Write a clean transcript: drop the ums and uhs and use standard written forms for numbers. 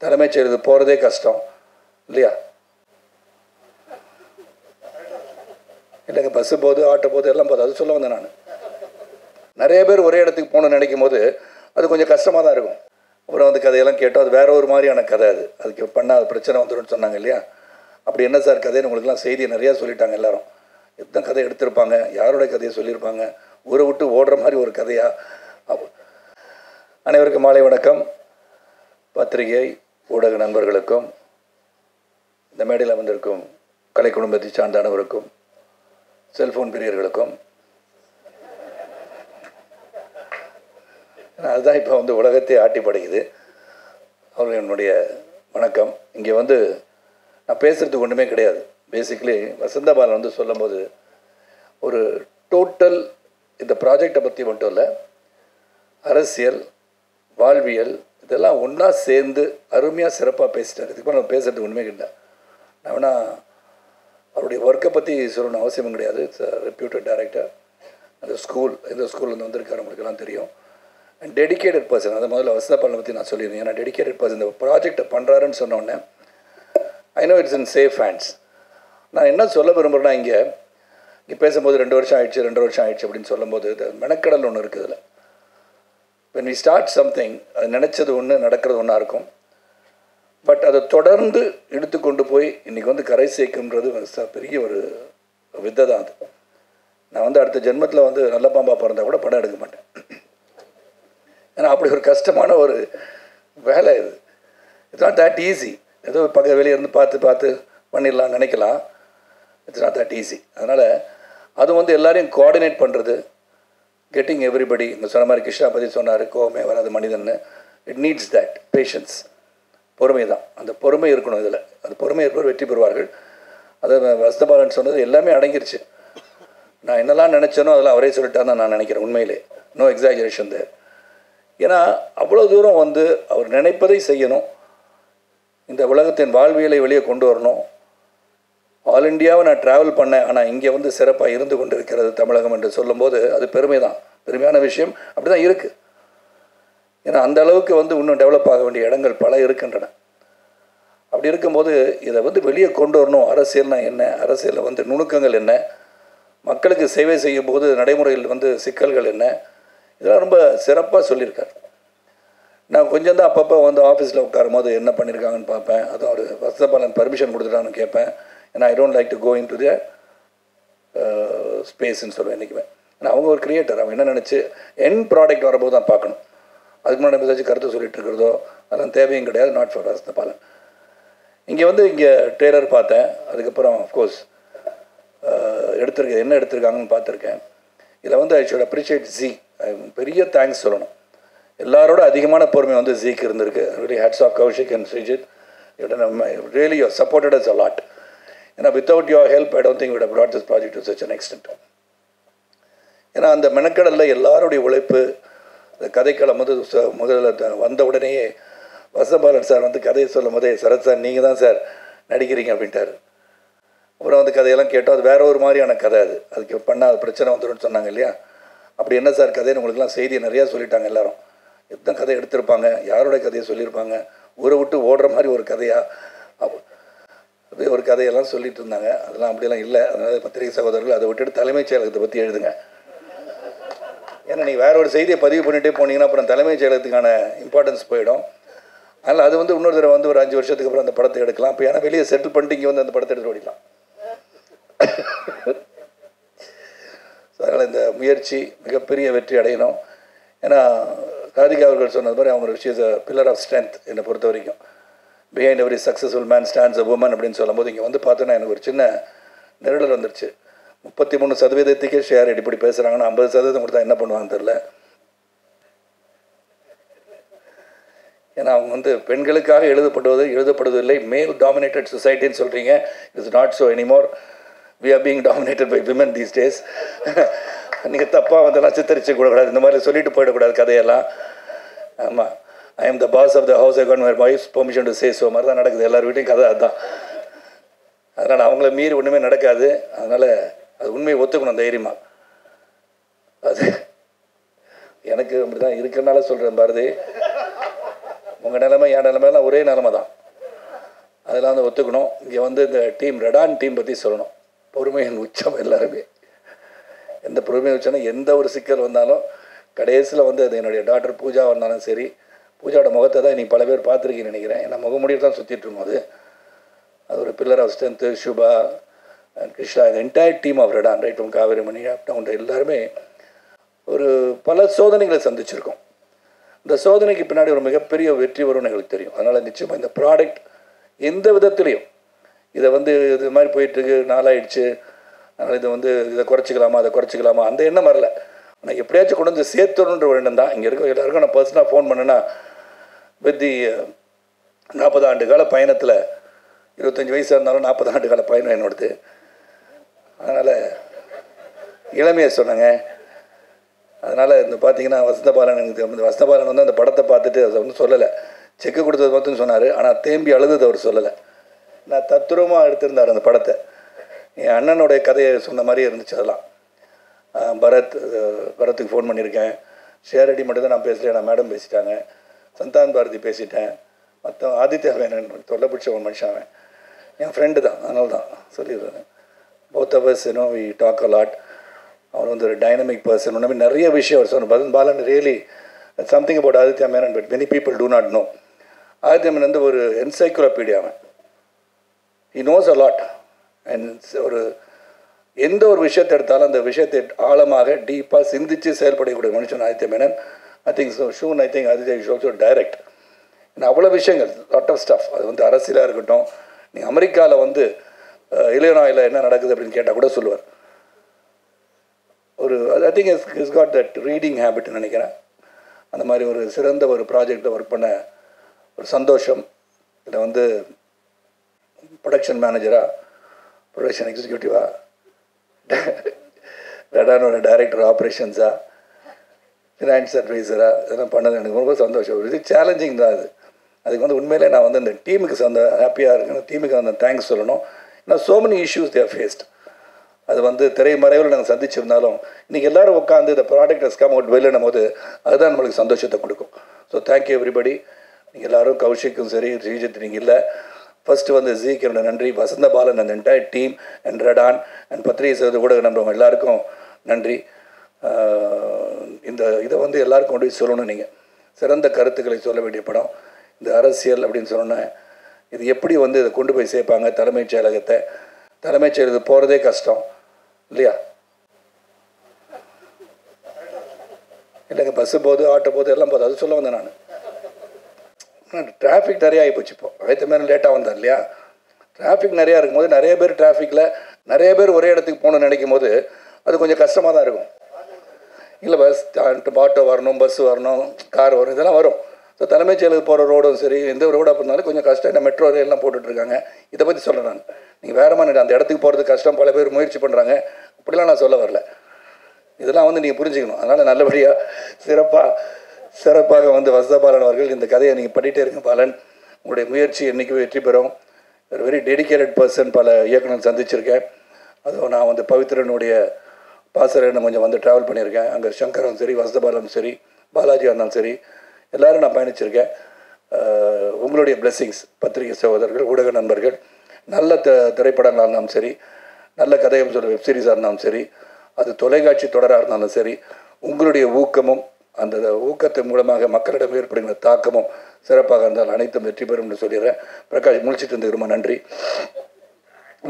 தலைமைச் செயலகத்துக்கு போகிறதே கஷ்டம் இல்லையா? இல்லைங்க, பஸ்ஸு போகுது, ஆட்டோ போகுது, எல்லாம் போகுது. அது சொல்ல வந்தேன் நான். நிறைய பேர் ஒரே இடத்துக்கு போகணும்னு நினைக்கும் போது அது கொஞ்சம் கஷ்டமாக தான் இருக்கும். அப்புறம் வந்து கதையெல்லாம் கேட்டோம். அது வேற ஒரு மாதிரியான கதை. அதுக்கு பண்ணால் பிரச்சனை வந்துடும் சொன்னாங்க இல்லையா? அப்படி என்ன சார் கதைன்னு உங்களுக்குலாம் செய்தியை நிறையா சொல்லிட்டாங்க எல்லாரும். எத்தனை கதை எடுத்திருப்பாங்க, யாரோட கதையை சொல்லியிருப்பாங்க, ஊரை விட்டு ஓடுற மாதிரி ஒரு கதையா? அனைவருக்கும் மாலை வணக்கம். பத்திரிகை ஊடக நண்பர்களுக்கும் இந்த மேடையில் வந்திருக்கும் கலை குடும்பத்தை சார்ந்த அனைவருக்கும், செல்ஃபோன் பிரியர்களுக்கும், அதுதான் இப்போ வந்து உலகத்தை ஆட்டி படைக்குது, அவர்கள் என்னுடைய வணக்கம். இங்கே வந்து நான் பேசுகிறதுக்கு ஒன்றுமே கிடையாது. பேசிக்கலி வசந்த பாலன் வந்து சொல்லும்போது ஒரு டோட்டல் இந்த ப்ராஜெக்டை பற்றி மட்டும் இல்லை, அரசியல், வாழ்வியல் இதெல்லாம் ஒன்றா சேர்ந்து அருமையாக சிறப்பாக பேசிட்டார். இதுக்கு நம்ம பேசுகிறதுக்கு ஒன்றுமே கிடையாது. நான் வேணால் அவருடைய ஒர்க்கை பற்றி சொல்லணும் அவசியமும் கிடையாது. It's reputed director. அந்த ஸ்கூல், எந்த ஸ்கூல்லேருந்து வந்திருக்காரு உங்களுக்கெல்லாம் தெரியும். And dedicated person. அதை முதல்ல வசந்த பாலனை பற்றி நான் சொல்லியிருந்தேன். ஏன்னா டெடிக்கேட்டட் பர்சன் இந்த ப்ராஜெக்டை பண்ணுறாருன்னு சொன்னோடனே I know it's in safe hands. நான் என்ன சொல்ல விரும்புகிறேன்னா, இங்கே பேசும்போது 2 வருஷம் ஆயிடுச்சு அப்படின்னு சொல்லும்போது இந்த மெனக்கடல் ஒன்று இருக்குது. இதில் when we start something, அது நினச்சது ஒன்று, நடக்கிறது ஒன்றா இருக்கும். பட் அதை தொடர்ந்து எடுத்துக்கொண்டு போய் இன்றைக்கி வந்து கரை சேர்க்கும்ன்றது பெரிய ஒரு வித்தை தான். அது நான் வந்து அடுத்த ஜென்மத்தில் வந்து நல்ல பாம்பா பிறந்தால் கூட படம் எடுக்க மாட்டேன். ஏன்னா அப்படி ஒரு கஷ்டமான ஒரு வேலை இது. It's not that easy. ஏதோ பக்க வெளியே இருந்து பார்த்து பண்ணிடலாம் நினைக்கலாம். It's not that easy. அதனால் அது வந்து எல்லாரையும் கோஆர்டினேட் பண்ணுறது, கெட்டிங் எவ்ரிபடி. இந்த சொன்ன மாதிரி கிருஷ்ணா பற்றி சொன்னார், கோவமே வராது மனிதன்னு. இட் நீட்ஸ் தட் பேஷன்ஸ், பொறுமை தான். அந்த பொறுமை இருக்கணும் இதில். அந்த பொறுமை இருப்பவர் வெற்றி பெறுவார்கள். அதை வசந்தபாலன் சொன்னது எல்லாமே அடங்கிருச்சு. நான் என்னெல்லாம் நினச்சேனோ அதெல்லாம் அவரே சொல்லிட்டான்னு நான் நினைக்கிறேன். உண்மையிலே நோ எக்ஸாஜரேஷன் தேர். ஏன்னா அவ்வளோ தூரம் வந்து அவர் நினைப்பதை செய்யணும். இந்த உலகத்தின் வாழ்வியலை வெளியே கொண்டு வரணும். ஆல் இண்டியாவை நான் ட்ராவல் பண்ணேன், ஆனால் இங்கே வந்து சிறப்பாக இருந்து கொண்டு இருக்கிறது தமிழகம் என்று சொல்லும்போது அது பெருமை தான், பெருமையான விஷயம். அப்படி தான் இருக்குது. ஏன்னா அந்த அளவுக்கு வந்து இன்னும் டெவலப் ஆக வேண்டிய இடங்கள் பல இருக்கின்றன. அப்படி இருக்கும்போது இதை வந்து வெளியே கொண்டு வரணும். அரசியல்னால் என்ன, அரசியலில் வந்து நுணுக்கங்கள் என்ன, மக்களுக்கு சேவை செய்யும் போது நடைமுறையில் வந்து சிக்கல்கள் என்ன, இதெல்லாம் ரொம்ப சிறப்பாக சொல்லியிருக்காரு. நான் கொஞ்சம் தான் அப்பப்போ வந்து ஆஃபீஸில் உட்காரும் போது என்ன பண்ணியிருக்காங்கன்னு பார்ப்பேன். அதுவும் அவர் வசந்தபாலன் பர்மிஷன் கொடுத்துட்டான்னு கேட்பேன். ஏன்னா I don't like to go into the ஸ்பேஸ்ன்னு சொல்லுவேன் என்றைக்குமே. ஏன்னா அவங்க ஒரு கிரியேட்டர். அவங்க என்ன நினச்சி என் ப்ராடக்ட் வரும்போது தான் பார்க்கணும். அதுக்கு முன்னாடி ஏதாச்சும் கருத்து சொல்லிட்டு இருக்கிறதோ அதெல்லாம் தேவையும் கிடையாது. Not for Vasanthabalan. இங்கே ட்ரெய்லர் பார்த்தேன். அதுக்கப்புறம் அஃப்கோர்ஸ் என்ன எடுத்திருக்காங்கன்னு பார்த்துருக்கேன். இதில் வந்து ஐ ஷுட் அப்ரிஷியேட் ஜி. பெரிய தேங்க்ஸ் சொல்லணும். எல்லாரோட அதிகமான பொறுமை வந்து ஜீக்கு இருந்திருக்கு. Really hats off Kaushik and Sreejith. Really you supported us a lot. ஏன்னா without your help I don't think would have brought this project to such an extent. ஏன்னா அந்த மெனக்கடலில் எல்லாருடைய உழைப்பு. இந்த கதைக்களம் வந்து முதல்ல வந்த உடனேயே வசந்தபாலன் சார் வந்து கதையை சொல்லும் போதே, சரத் சார் நீங்கள் தான் சார் நடிக்கிறீங்க அப்படின்ட்டார். அப்புறம் வந்து கதையெல்லாம் கேட்டோம். அது வேற ஒரு மாதிரியான கதை. அதுக்கு பண்ணால் பிரச்சனை வந்துடும் சொன்னாங்க இல்லையா? அப்படி என்ன சார் கதைன்னு உங்களுக்குலாம் செய்தியை நிறையா சொல்லிட்டாங்க எல்லாரும். எத்தனை கதை எடுத்திருப்பாங்க, யாரோட கதையை சொல்லியிருப்பாங்க, ஊரை விட்டு ஓடுற மாதிரி ஒரு கதையா, அப்படியே ஒரு கதையெல்லாம் சொல்லிட்டு இருந்தாங்க. அதெல்லாம் அப்படியெல்லாம் இல்லை. அதனால் பத்திரிகை சகோதரர்கள் அதை விட்டுட்டு தலைமைச் செயலகத்தை பற்றி எழுதுங்க. ஏன்னா நீங்கள் வேற ஒரு செய்தியை பதிவு பண்ணிகிட்டே போனீங்கன்னா அப்புறம் தலைமைச் செயலகத்துக்கான இம்பார்ட்டன்ஸ் போயிடும். அதனால் அது வந்து இன்னொரு தடவை வந்து ஒரு 5 வருஷத்துக்கு அப்புறம் அந்த படத்தை எடுக்கலாம். இப்போ ஏன்னா வெளியே செட்டில் பண்ணிட்டு இங்கே வந்து அந்த படத்தை எடுத்து ஓடிக்கலாம். அதனால் இந்த முயற்சி மிகப்பெரிய வெற்றி அடையணும். ஏன்னா ராதிகா அவர்கள் சொன்னது மாதிரி அவங்க she is a pillar of strength. என்னை பொறுத்த வரைக்கும் behind every successful man stands a woman அப்படின்னு சொல்லும்போது இங்கே வந்து பார்த்தோன்னா எனக்கு ஒரு சின்ன நெருடல் வந்துருச்சு. 33% ஷேர் இப்படி பேசுகிறாங்கன்னா 50% கொடுத்தா என்ன பண்ணுவாங்கன்னு தெரில. ஏன்னா அவங்க வந்து பெண்களுக்காக எழுதப்படுவதில்லை, மேல் டாமினேட்டட் சொசைட்டின்னு சொல்கிறீங்க. It's not so anymore. We are being dominated by women these days. நீங்கள் தப்பாக வந்தெல்லாம் சித்தரிச்சு கூடக்கூடாது. இந்த மாதிரி சொல்லிட்டு போயிடக்கூடாது கதையெல்லாம். ஆமாம், I am the boss of the house. I got my wife's permission to say so மாதிரி தான் நடக்குது எல்லார் வீட்டையும் கதை. அதுதான். அதனால் அவங்கள மீறி ஒன்றுமே நடக்காது. அதனால் அது உண்மையை ஒத்துக்கணும் தைரியமாக. அது எனக்கு அப்படி தான் இருக்கிறனால சொல்கிறேன் பாரதி. உங்கள் நிலைமை என் நிலைமைலாம் ஒரே நிலைமை தான், அதெல்லாம் வந்து ஒத்துக்கணும். இங்கே வந்து இந்த டீம் ரெடான் டீம் பற்றி சொல்லணும். பொறுமையின் உச்சம் எல்லாருமே. எந்த பொறுமையை உச்சம்னா எந்த ஒரு சிக்கல் வந்தாலும் கடைசியில் வந்து அது என்னுடைய டாக்டர் பூஜா வந்தாலும் சரி, பூஜாவோட முகத்தை தான் நீங்கள் பல பேர் பார்த்துருக்கீங்கன்னு நினைக்கிறேன். ஏன்னா முகமுடியில் தான் சுற்றிட்டு இருக்கும். அது ஒரு pillar of strength. Subha and Krishna, இந்த என்டையர் டீம் ஆஃப் ரெடான், right from Kaverimani up down, எல்லாருமே ஒரு பல சோதனைகளை சந்திச்சிருக்கோம். இந்த சோதனைக்கு பின்னாடி ஒரு மிகப்பெரிய வெற்றி வரும்னு எங்களுக்கு தெரியும். அதனால் நிச்சயமாக இந்த ப்ராடக்ட் எந்த விதத்துலேயும் இதை வந்து இது மாதிரி போயிட்டுருக்கு, நாளாயிடுச்சு, அதனால் இதை வந்து இதை குறைச்சிக்கலாமா அதை குறைச்சிக்கலாமா அந்த எண்ணம் வரல. ஆனால் எப்படியாச்சும் கொண்டு வந்து சேர்த்தணுன்ற ஒரு எண்ணம் தான். இங்கே இருக்க எல்லாருக்கும் நான் பர்சனலாக ஃபோன் பண்ணேன்னா, வித் தி 40 ஆண்டு கால பயணத்தில் 25 வயசாக இருந்தாலும் 40 ஆண்டு கால பயணம் என்னோடது. அதனால் இளமையை சொன்னாங்க. அதனால் இந்த பார்த்தீங்கன்னா வசந்தபாலன், எனக்கு வசந்தபாலன் வந்து அந்த படத்தை பார்த்துட்டு அதை ஒன்றும் சொல்லலை, செக்கு கொடுத்தது மட்டும் சொன்னார். ஆனால் தேம்பி அழுதது அவர் சொல்லலை. நான் தத்துரமாக எடுத்திருந்தார் அந்த படத்தை. என் அண்ணனுடைய கதையை சொன்ன மாதிரி இருந்துச்சு. அதெல்லாம் பரத்துக்கு ஃபோன் பண்ணியிருக்கேன். ஷேரடி மட்டும் தான் நான் பேசலையே, நான் மேடம் பேசிட்டாங்க. சந்தான் பாரதி பேசிட்டேன். மற்ற ஆதித்யா வேணன் தொல்லை பிடிச்ச ஒரு மனுஷன், அவன் என் ஃப்ரெண்டு தான், அதனால தான் சொல்லிடுறேன். Both of us we talk a lot. அவர் வந்து ஒரு டைனமிக் பர்சன். ஒன்றுமே நிறைய விஷயம் அவர் சொன்னார். Vasanthabalan really something about Aditya Menon but many people do not know. Aditya Menon வந்து ஒரு என்சைக்ளோபீடியா. அவன் he knows a lot. And ஒரு எந்த ஒரு விஷயத்தை எடுத்தாலும் அந்த விஷயத்தை ஆழமாக டீப்பாக சிந்தித்து செயல்படக்கூடிய மனுஷன் Aditya Menon. I think soon I think Aditya is also direct. அவ்வளோ விஷயங்கள், லாட் ஆஃப் ஸ்டஃப். அது வந்து அரசியலாக இருக்கட்டும், நீங்கள் அமெரிக்காவில் வந்து இலினாயில் என்ன நடக்குது அப்படின்னு கேட்டால் கூட சொல்லுவார். ஒரு I think is got that reading ஹேபிட்னு நினைக்கிறேன். அந்த மாதிரி ஒரு சிறந்த ஒரு ப்ராஜெக்டில் ஒர்க் பண்ண ஒரு சந்தோஷம். இதில் வந்து ப்ரொடக்ஷன் மேனேஜராக, ப்ரொடக்ஷன் எக்ஸிக்யூட்டிவாக, ரெடானோட டைரக்டர் ஆப்ரேஷன்ஸாக, ஃபினான்ஸ் அட்வைசராக இதெல்லாம் பண்ணது எனக்கு ரொம்ப சந்தோஷம். இது சேலஞ்சிங் தான். அதுக்கு வந்து உண்மையிலே நான் வந்து இந்த டீமுக்கு ஹாப்பியாக இருக்கணும். டீமுக்கு அந்த தேங்க்ஸ் சொல்லணும். ஏன்னா so many issues there faced. அது வந்து திரைமறைவில் நாங்கள் சந்திச்சிருந்தாலும் இன்றைக்கி எல்லோரும் உட்காந்து இந்த ப்ராடக்ட் ஹஸ் கம் அவுட் வெளியிடும் போது அதுதான் நம்மளுக்கு சந்தோஷத்தை கொடுக்கும். So thank you everybody. நீங்கள் எல்லோரும், கௌஷிக்கும் சரி, ஸ்ரீஜித் நீங்கள் இல்லை, ஃபஸ்ட்டு வந்து ஜீக்கு என்னோட நன்றி, வசந்தபாலன் அந்த என்டையர் டீம் அண்ட் ரெடான் அண்ட் பத்திரிகை செய்வது ஊடக நம்புறவங்க எல்லாருக்கும் நன்றி. இந்த இதை வந்து எல்லாருக்கும் கொண்டு போய் சொல்லணும். நீங்கள் சிறந்த கருத்துக்களை சொல்ல வேண்டிய படம். இந்த அரசியல் அப்படின்னு சொன்னேன், இது எப்படி வந்து இதை கொண்டு போய் சேர்ப்பாங்க தலைமைச் செயலகத்தை. தலைமைச் செயலகத்துக்கு போகிறதே கஷ்டம் இல்லையா? இல்லைங்க, பஸ்ஸு போகுது, ஆட்டோ போகுது, எல்லாம் போகுது. அது சொல்ல வந்தேன் நான். டிராஃபிக் நிறையா ஆகிப்போச்சு. இப்போ ஆயத்த மேலே லேட்டாக வந்தார் இல்லையா? டிராஃபிக் நிறையா இருக்கும்போது நிறைய பேர் டிராஃபிக்கில் நிறைய பேர் ஒரே இடத்துக்கு போகணும்னு நினைக்கும் போது அது கொஞ்சம் கஷ்டமாக தான் இருக்கும். இல்லை பஸ் ஆட்டோ வரணும், பஸ்ஸு வரணும், கார் வரும், இதெல்லாம் வரும். ஸோ தலைமைச் செயலுக்கு போகிற ரோடும் சரி, எந்த ரோடாக இருந்தாலும் கொஞ்சம் கஷ்டம். இந்த மெட்ரோ ரயிலெலாம் போட்டுட்ருக்காங்க. இதை பற்றி சொல்கிறேன் நான். நீங்கள் வேறு மாதிரி அந்த இடத்துக்கு போகிறது கஷ்டம், பல பேர் முயற்சி பண்ணுறாங்க, அப்படிலாம் நான் சொல்ல வரல. இதெல்லாம் வந்து நீங்கள் புரிஞ்சுக்கணும். அதனால் நல்லபடியாக சிறப்பாக வந்து வசந்தபாலன் அவர்கள் இந்த கதையை நீங்கள் பண்ணிகிட்டே இருங்க பாலன். உங்களுடைய முயற்சி என்றைக்குமே வெற்றி பெறும். ஒரு வெரி டெடிக்கேட்டட் பர்சன். பல இயக்குனர் சந்திச்சிருக்கேன். அதுவும் நான் வந்து பவித்ரனுடைய பாசறைன்னு கொஞ்சம் வந்து ட்ராவல் பண்ணியிருக்கேன். அங்கே சங்கரும் சரி, வசந்தபாலனும் சரி, பாலாஜியாக இருந்தாலும் சரி, எல்லோரும் நான் பயணிச்சிருக்கேன். உங்களுடைய பிளெஸ்ஸிங்ஸ், பத்திரிகை சகோதரர்கள், ஊடக நண்பர்கள், நல்ல திரைப்படங்களாக இருந்தாலும் சரி, நல்ல கதையம் சொல்ல வெப்சீரிஸாக இருந்தாலும் சரி, அது தொலைக்காட்சி தொடராக இருந்தாலும் சரி, உங்களுடைய ஊக்கமும் அந்த ஊக்கத்தின் மூலமாக மக்களிடம் ஏற்படுகிற தாக்கமும் சிறப்பாக இருந்தால் அனைத்தும் வெற்றி பெறும் என்று சொல்லிடுறேன். பிரகாஷ், முடிச்சுட்டு இருந்தது ரொம்ப நன்றி.